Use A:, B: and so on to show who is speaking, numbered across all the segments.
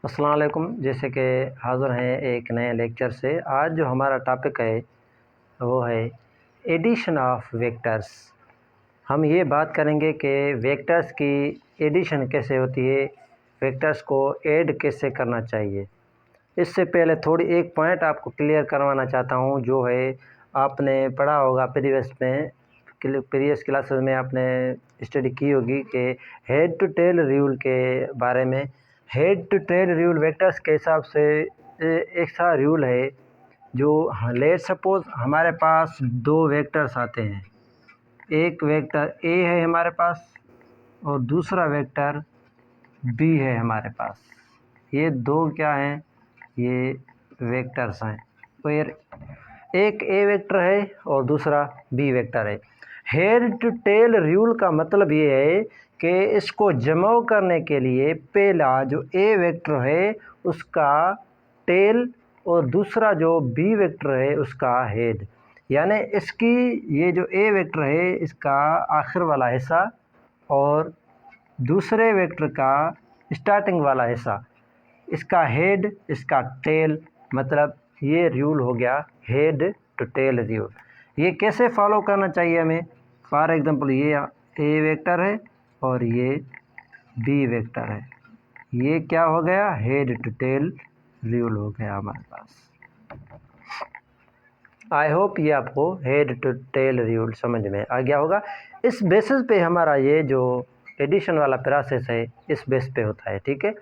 A: अस्सलाम वालेकुम। जैसे कि हाज़िर हैं एक नए लेक्चर से। आज जो हमारा टॉपिक है वो है एडिशन ऑफ वेक्टर्स। हम ये बात करेंगे कि वेक्टर्स की एडिशन कैसे होती है, वेक्टर्स को ऐड कैसे करना चाहिए। इससे पहले थोड़ी एक पॉइंट आपको क्लियर करवाना चाहता हूँ, जो है आपने पढ़ा होगा प्रीवियस क्लासेस में आपने स्टडी की होगी कि हेड टू टेल रूल के बारे में। Head to tail rule vectors के हिसाब से एक सा रूल है जो लेट सपोज हमारे पास दो वेक्टर्स आते हैं। एक वेक्टर ए है हमारे पास और दूसरा वेक्टर बी है हमारे पास। ये दो क्या हैं, ये वेक्टर्स हैं। फिर एक ए वेक्टर है और दूसरा बी वेक्टर है। हेड टू टेल रूल का मतलब ये है कि इसको जमा करने के लिए पहला जो ए वेक्टर है उसका टेल और दूसरा जो बी वेक्टर है उसका हेड, यानी इसकी ये जो ए वेक्टर है इसका आखिर वाला हिस्सा और दूसरे वेक्टर का स्टार्टिंग वाला हिस्सा, इसका हेड इसका टेल। मतलब ये रूल हो गया हेड टू टेल रूल। ये कैसे फॉलो करना चाहिए हमें? फॉर एग्जांपल ये ए वेक्टर है और ये बी वेक्टर है, ये क्या हो गया, हेड टू टेल रूल हो गया हमारे पास। आई होप ये आपको हेड टू टेल रूल समझ में आ गया होगा। इस बेसिस पे हमारा ये जो एडिशन वाला प्रोसेस है इस बेस पे होता है, ठीक है।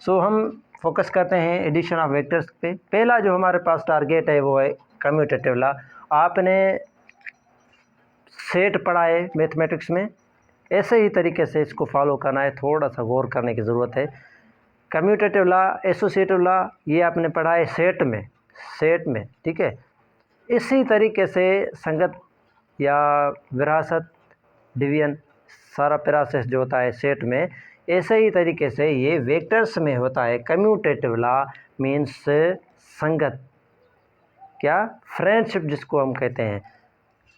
A: सो हम फोकस करते हैं एडिशन ऑफ वेक्टर्स पे। पहला जो हमारे पास टारगेट है वो है कम्यूटेटिव लॉ। आपने सेट पढ़ा है मैथमेटिक्स में, ऐसे ही तरीके से इसको फॉलो करना है, थोड़ा सा गौर करने की ज़रूरत है। कम्यूटेटिव लॉ, एसोसिएटिव लॉ ये आपने पढ़ा है सेट में, ठीक है। इसी तरीके से संगत या विरासत, डिवीजन, सारा प्रोसेस जो होता है सेट में, ऐसे ही तरीके से ये वेक्टर्स में होता है। कम्यूटेटिव लॉ मीन्स संगत, क्या, फ्रेंडशिप जिसको हम कहते हैं।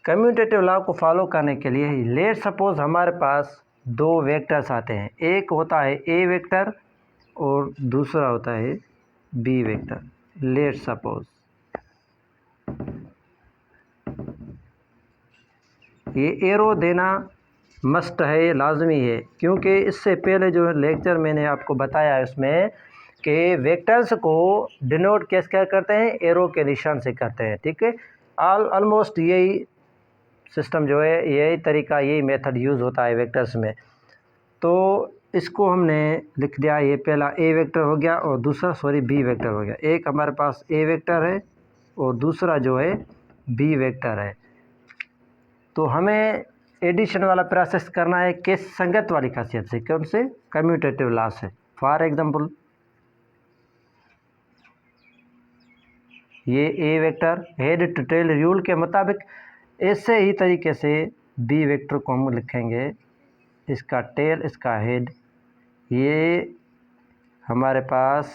A: कम्यूटेटिव लॉ को फॉलो करने के लिए लेट सपोज हमारे पास दो वेक्टर्स आते हैं, एक होता है ए वेक्टर और दूसरा होता है बी वेक्टर। लेट सपोज ये एरो देना मस्ट है, लाजमी है, क्योंकि इससे पहले जो लेक्चर मैंने आपको बताया है उसमें कि वेक्टर्स को डिनोट कैसे करते हैं, एरो के निशान से करते हैं, ठीक है। ऑलमोस्ट यही सिस्टम जो है, यही तरीका, यही मेथड यूज़ होता है वेक्टर्स में। तो इसको हमने लिख दिया, ये पहला ए वेक्टर हो गया और दूसरा बी वेक्टर हो गया। एक हमारे पास ए वेक्टर है और दूसरा जो है बी वेक्टर है। तो हमें एडिशन वाला प्रोसेस करना है किस संगत वाली खासियत से, कौन से, कम्यूटेटिव लॉ से। फॉर एग्जांपल ये a vector head to tail rule के मुताबिक ऐसे ही तरीके से बी वेक्टर को हम लिखेंगे, इसका टेल इसका हेड। ये हमारे पास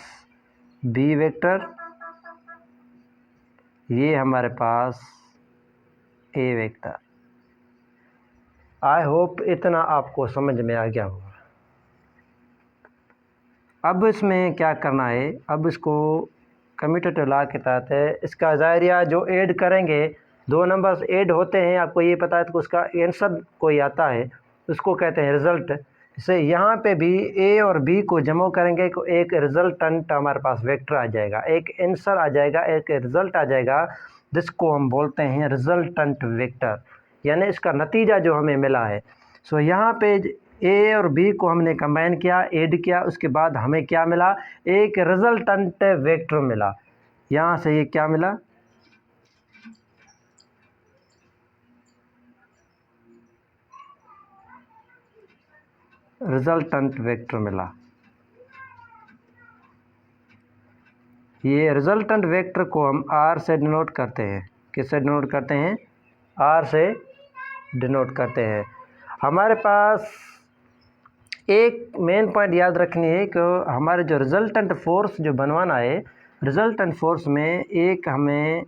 A: बी वेक्टर, ये हमारे पास ए वेक्टर। आई होप इतना आपको समझ में आ गया होगा। अब इसमें क्या करना है, अब इसको कम्यूटेटिव लॉ के तहत है, इसका ज़ायरिया जो ऐड करेंगे, दो नंबर्स ऐड होते हैं, आपको ये पता है, तो उसका आंसर कोई आता है उसको कहते हैं रिज़ल्ट। जैसे यहाँ पे भी ए और बी को जमा करेंगे तो एक रिजल्टेंट हमारे पास वेक्टर आ जाएगा, एक आंसर आ जाएगा, एक रिज़ल्ट आ जाएगा, जिसको हम बोलते हैं रिजल्टेंट वेक्टर, यानी इसका नतीजा जो हमें मिला है। सो यहाँ पे ए और बी को हमने कंबाइन किया, ऐड किया, उसके बाद हमें क्या मिला, एक रिजल्टेंट वेक्टर मिला। यहाँ से ये क्या मिला, रिजल्टेंट वेक्टर मिला। ये रिजल्टेंट वेक्टर को हम आर से डिनोट करते हैं। किससे डिनोट करते हैं? आर से डिनोट करते हैं। हमारे पास एक मेन पॉइंट याद रखनी है कि हमारे जो रिजल्टेंट फोर्स जो बनवाना है, रिजल्टेंट फोर्स में एक हमें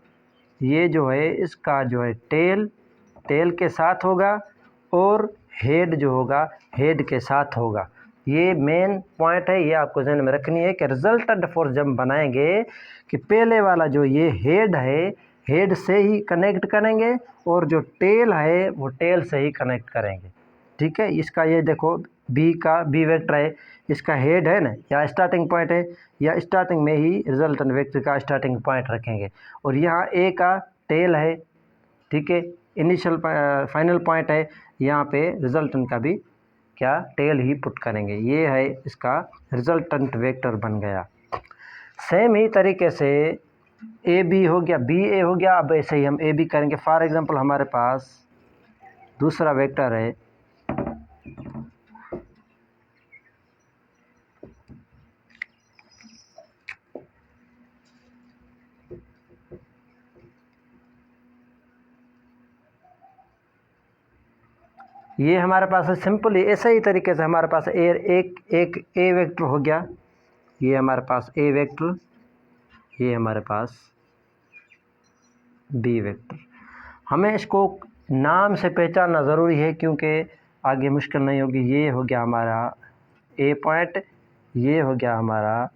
A: ये जो है इसका जो है टेल के साथ होगा और हेड जो होगा हेड के साथ होगा। ये मेन पॉइंट है, ये आपको ध्यान में रखनी है कि रिजल्टेंट फोर्स जब बनाएंगे कि पहले वाला जो ये हेड है, हेड से ही कनेक्ट करेंगे और जो टेल है वो टेल से ही कनेक्ट करेंगे। ठीक है, इसका ये देखो बी वेक्टर है, इसका हेड है ना, या स्टार्टिंग पॉइंट है, या स्टार्टिंग में ही रिजल्टेंट वेक्टर का स्टार्टिंग पॉइंट रखेंगे, और यहाँ ए का टेल है। ठीक है, इनिशियल फाइनल पॉइंट है, यहाँ पे रिजल्टेंट का भी क्या टेल ही पुट करेंगे। ये है इसका रिजल्टेंट वेक्टर बन गया। सेम ही तरीके से ए बी हो गया, बी ए हो गया, अब ऐसे ही हम ए बी करेंगे। फॉर एग्जांपल हमारे पास दूसरा वेक्टर है ये हमारे पास है सिंपली ऐसे ही तरीके से हमारे पास एक ए वेक्टर हो गया, ये हमारे पास ए वेक्टर, ये हमारे पास बी वेक्टर। हमें इसको नाम से पहचानना ज़रूरी है क्योंकि आगे मुश्किल नहीं होगी। ये हो गया हमारा ए पॉइंट, ये हो गया हमारा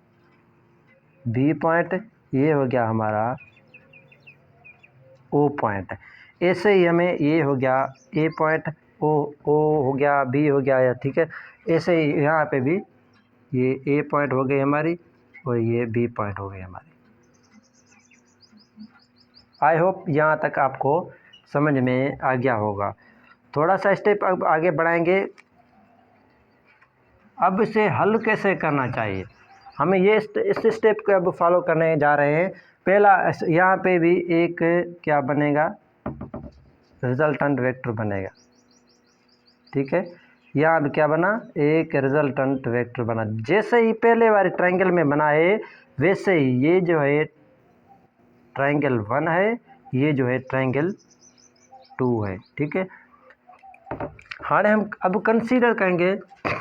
A: बी पॉइंट, ये हो गया हमारा ओ पॉइंट। ऐसे ही हमें ये हो गया ए पॉइंट, ओ हो गया, बी हो गया, या ठीक है। ऐसे ही यहाँ पे भी ये ए पॉइंट हो गई हमारी और ये बी पॉइंट हो गई हमारी। आई होप यहाँ तक आपको समझ में आ गया होगा। थोड़ा सा स्टेप अब आगे बढ़ाएंगे। अब इसे हल कैसे करना चाहिए, हमें ये इस स्टेप को अब फॉलो करने जा रहे हैं। पहला यहाँ पे भी एक क्या बनेगा, रिजल्टेंट वेक्टर बनेगा। ठीक है, यहाँ भी क्या बना, एक रिजल्टेंट वेक्टर बना। जैसे ही पहले वाले ट्रायंगल में बना है वैसे ही ये जो है ट्रायंगल 1 है, ये जो है ट्रायंगल 2 है। ठीक है, हाँ हम अब कंसीडर करेंगे,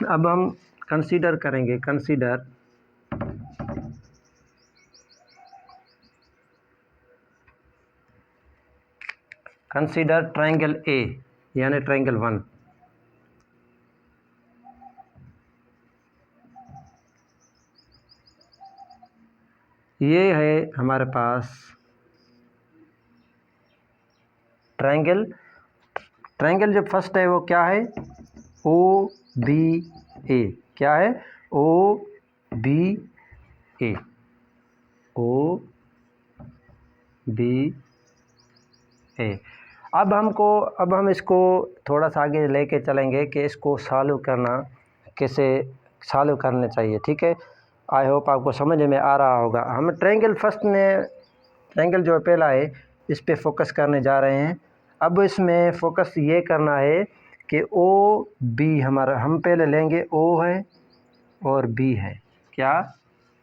A: अब हम कंसीडर करेंगे, कंसीडर ट्रायंगल ए यानी ट्रायंगल 1। ये है हमारे पास ट्रायंगल जो फर्स्ट है वो क्या है, ओ बी ए। क्या है, ओ बी ए, ओ बी ए। अब हम इसको थोड़ा सा आगे लेके चलेंगे कि इसको सॉल्व करना कैसे सॉल्व करने चाहिए। ठीक है, आई होप आपको समझ में आ रहा होगा। हम ट्रायंगल ट्रायंगल जो पहला है इस पे फोकस करने जा रहे हैं। अब इसमें फोकस ये करना है कि ओ बी हमारा, हम पहले लेंगे ओ है और बी है। क्या,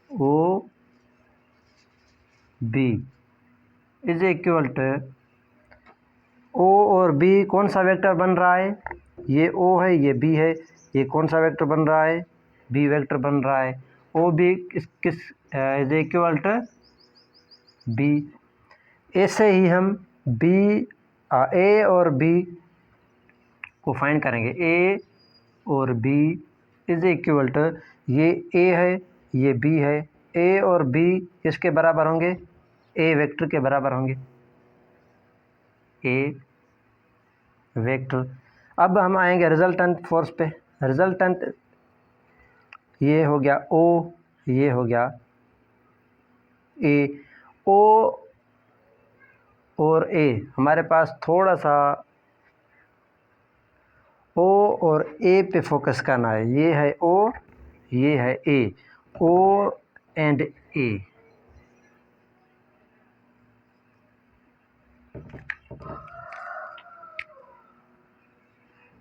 A: O B is equal to O और बी कौन सा वेक्टर बन रहा है, ये ओ है, ये बी है, ये कौन सा वेक्टर बन रहा है, बी वेक्टर बन रहा है। ओ बी किस इज इक्वल टू बी। ऐसे ही हम बी ए और बी को फाइंड करेंगे। ए और बी इज इक्वल टू, ये ए है, ये बी है, ए और बी किसके बराबर होंगे, ए वेक्टर के बराबर होंगे, ए वेक्टर। अब हम आएंगे रिजल्टेंट फोर्स पे। रिजल्टेंट ये हो गया ओ, ये हो गया ए। ओ और ए हमारे पास थोड़ा सा ओ और ए पे फोकस करना है। ये है ओ, ये है ए, ओ एंड ए।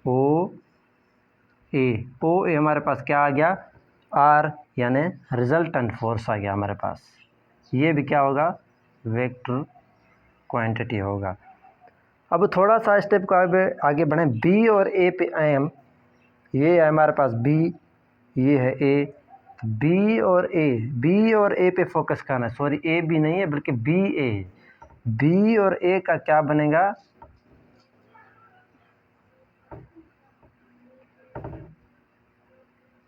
A: ओ ए हमारे पास क्या आ गया, आर यानी रिजल्टेंट फोर्स आ गया हमारे पास। ये भी क्या होगा, वेक्टर क्वांटिटी होगा। अब थोड़ा सा स्टेप को आगे बढ़ें, बी और ए पे आए हम। ये है हमारे पास बी, ये है ए, बी और ए पे फोकस करना है। सॉरी, ए बी नहीं है बल्कि बी ए। बी और ए का क्या बनेगा,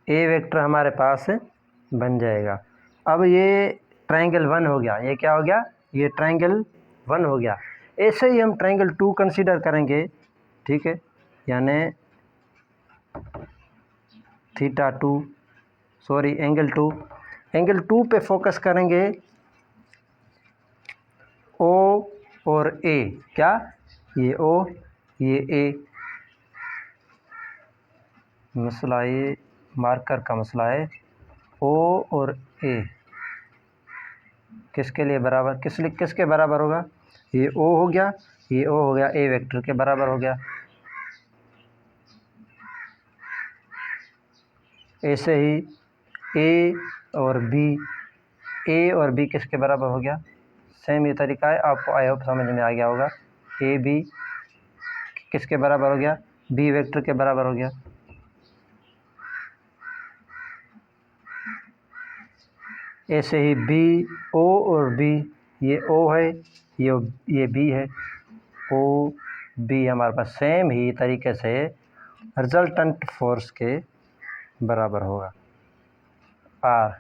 A: ए वेक्टर हमारे पास बन जाएगा। अब ये ट्रायंगल 1 हो गया, ये क्या हो गया, ये ट्रायंगल 1 हो गया। ऐसे ही हम ट्रायंगल 2 कंसीडर करेंगे, ठीक है, यानी थीटा 2, सॉरी एंगल 2, एंगल 2 पे फोकस करेंगे, ओ और ए, क्या, ये ओ ये ए, मसला ये मार्कर का मसला है। ओ और ए किसके लिए बराबर, किसके बराबर होगा, ये ओ हो गया, ये ओ हो गया, ए वेक्टर के बराबर हो गया। ऐसे ही ए और बी किसके बराबर हो गया, सेम ये तरीका है, आपको आई होप समझ में आ गया होगा। ए बी किसके बराबर हो गया, बी वेक्टर के बराबर हो गया। ऐसे ही बी ओ और बी, ये ओ है, ये बी है, ओ बी हमारे पास सेम ही तरीके से रिजल्टेंट फोर्स के बराबर होगा, आर।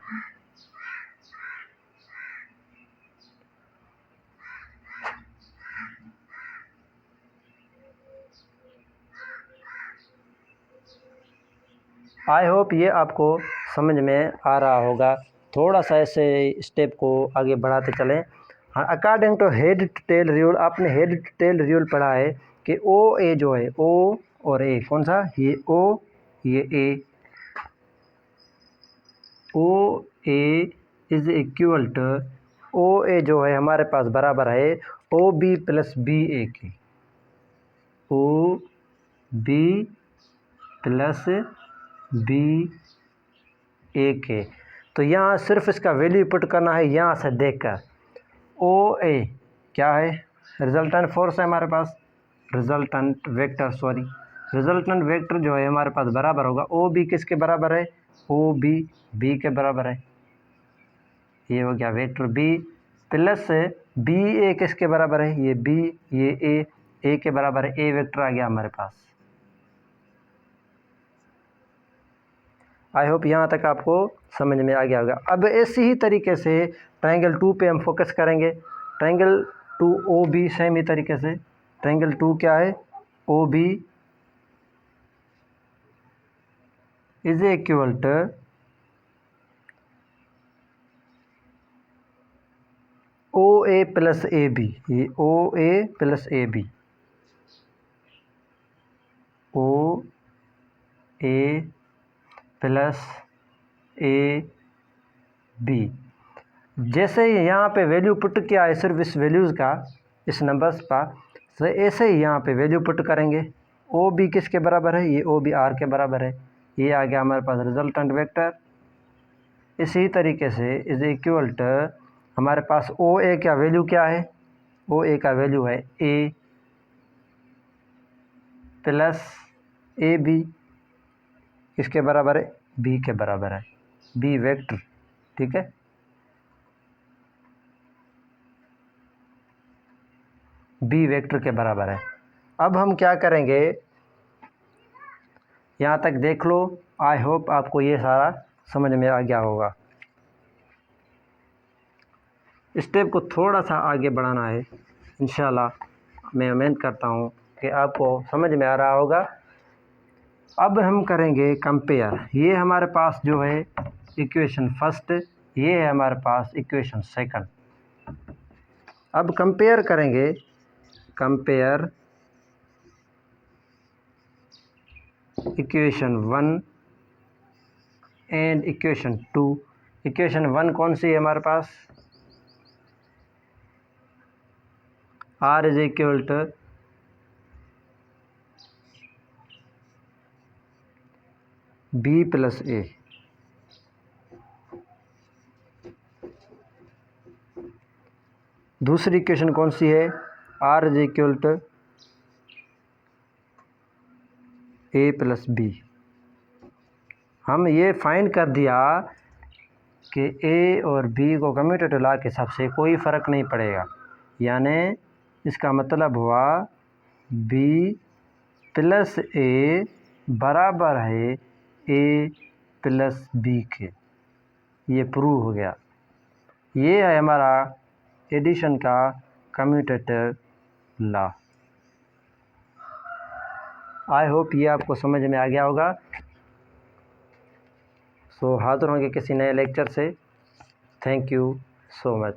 A: आई होप ये आपको समझ में आ रहा होगा। थोड़ा सा ऐसे स्टेप को आगे बढ़ाते चलें। हाँ, according to head tail rule, आपने हेड टेल रूल पढ़ा है कि ओ ए जो है, ओ और ए कौन सा, ये ओ ये ए, ओ ए इज इक्वल टू, ओ ए जो है हमारे पास बराबर है ओ बी प्लस बी ए के, ओ बी प्लस बी ए के। तो यहाँ सिर्फ इसका वैल्यू पुट करना है, यहाँ से देखकर ओ ए क्या है, रिजल्टेंट फोर्स है हमारे पास, resultant vector, sorry resultant vector जो है हमारे पास बराबर होगा ओ बी किसके बराबर है, ओ बी बी के बराबर है, ये हो गया वेक्टर बी, प्लस बी ए किसके बराबर है, ये बी ये ए के बराबर है, ए वेक्टर आ गया हमारे पास। आई होप यहाँ तक आपको समझ में आ गया होगा। अब ऐसे ही तरीके से ट्रायंगल 2 पे हम फोकस करेंगे, ट्रायंगल 2 ओ बी, सेम ही तरीके से ट्रायंगल 2 क्या है, O B is equal to O A plus A B, ये O A plus A B, O A plus A B. जैसे ही यहाँ पे वैल्यू पुट किया है सिर्फ इस वैल्यूज़ का, इस नंबर्स का, तो ऐसे ही यहाँ पे वैल्यू पुट करेंगे, ओ बी किसके बराबर है, ये ओ बी आर के बराबर है, ये आ गया हमारे पास रिजल्टेंट वेक्टर। इसी तरीके से इज इक्वल टू हमारे पास ओ ए का वैल्यू क्या है, ओ ए का वैल्यू है ए प्लस ए बी, किसके बराबर है, बी के बराबर है, बी वेक्टर, ठीक है। बी वेक्टर के बराबर है। अब हम क्या करेंगे, यहाँ तक देख लो, आई होप आपको ये सारा समझ में आ गया होगा। स्टेप को थोड़ा सा आगे बढ़ाना है, इंशाल्लाह मैं उम्मीद करता हूँ कि आपको समझ में आ रहा होगा। अब हम करेंगे कंपेयर, ये हमारे पास जो है इक्वेशन फर्स्ट, ये है हमारे पास इक्वेशन सेकंड। अब कंपेयर करेंगे, compare equation 1 and equation 2। Equation 1 कौन सी है हमारे पास, R is equal to B plus A, दूसरी इक्वेशन कौन सी है, R is equal to A plus B. हम ये फाइंड कर दिया कि ए और बी को कम्यूटेटिव लॉ के हिसाब से कोई फ़र्क नहीं पड़ेगा, यानी इसका मतलब हुआ बी प्लस ए बराबर है ए प्लस बी के, ये प्रूव हो गया। ये है हमारा एडिशन का कम्यूटेटिव लॉ। आई होप ये आपको समझ में आ गया होगा। सो हाजिर होंगे किसी नए लेक्चर से। Thank you so much.